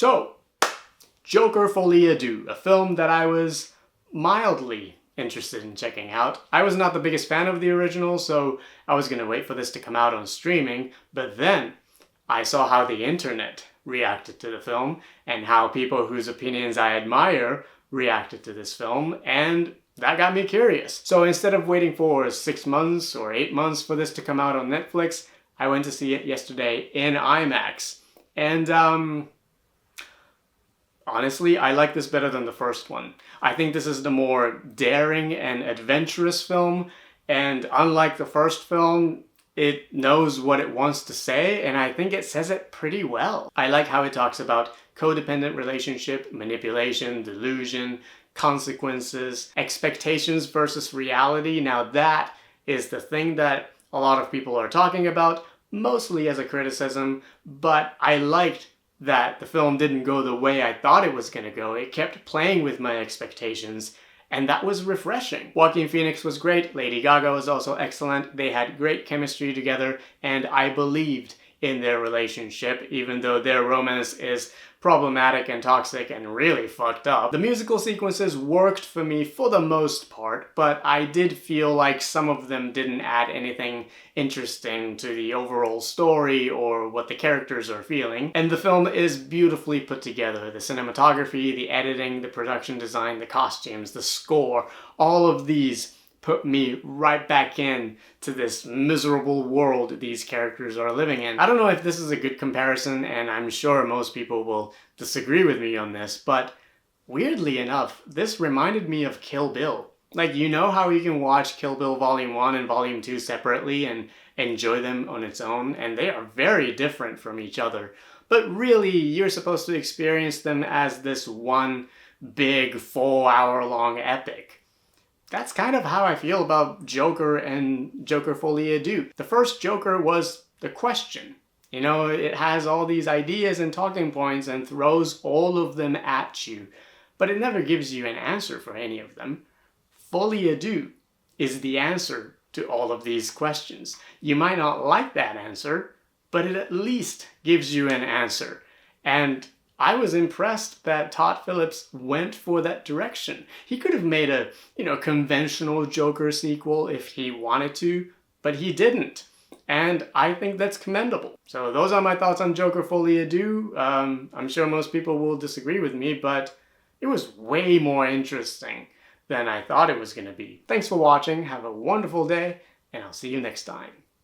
So, Joker Folie, Deux, a film that I was mildly interested in checking out. I was not the biggest fan of the original, so I was gonna wait for this to come out on streaming, but then I saw how the internet reacted to the film and how people whose opinions I admire reacted to this film, and that got me curious. So instead of waiting for 6 months or 8 months for this to come out on Netflix, I went to see it yesterday in IMAX. And honestly, I like this better than the first one. I think this is the more daring and adventurous film, and unlike the first film, it knows what it wants to say, and I think it says it pretty well. I like how it talks about codependent relationship, manipulation, delusion, consequences, expectations versus reality. Now that is the thing that a lot of people are talking about, mostly as a criticism, but I liked that the film didn't go the way I thought it was gonna go. It kept playing with my expectations, and that was refreshing. Joaquin Phoenix was great, Lady Gaga was also excellent, they had great chemistry together, and I believed in their relationship, even though their romance is problematic and toxic and really fucked up. The musical sequences worked for me for the most part, but I did feel like some of them didn't add anything interesting to the overall story or what the characters are feeling. And the film is beautifully put together. The cinematography, the editing, the production design, the costumes, the score, all of these put me right back in to this miserable world these characters are living in. I don't know if this is a good comparison, and I'm sure most people will disagree with me on this, but weirdly enough, this reminded me of Kill Bill. Like, you know how you can watch Kill Bill Volume 1 and Volume 2 separately and enjoy them on its own, and they are very different from each other. But really, you're supposed to experience them as this one big 4-hour-long epic. That's kind of how I feel about Joker and Joker Folie, Deux. The first Joker was the question. You know, it has all these ideas and talking points and throws all of them at you, but it never gives you an answer for any of them. Folie, Deux is the answer to all of these questions. You might not like that answer, but it at least gives you an answer. And I was impressed that Todd Phillips went for that direction. He could have made a, conventional Joker sequel if he wanted to, but he didn't. And I think that's commendable. So those are my thoughts on Joker Folie, Deux. I'm sure most people will disagree with me, but it was way more interesting than I thought it was going to be. Thanks for watching. Have a wonderful day, and I'll see you next time.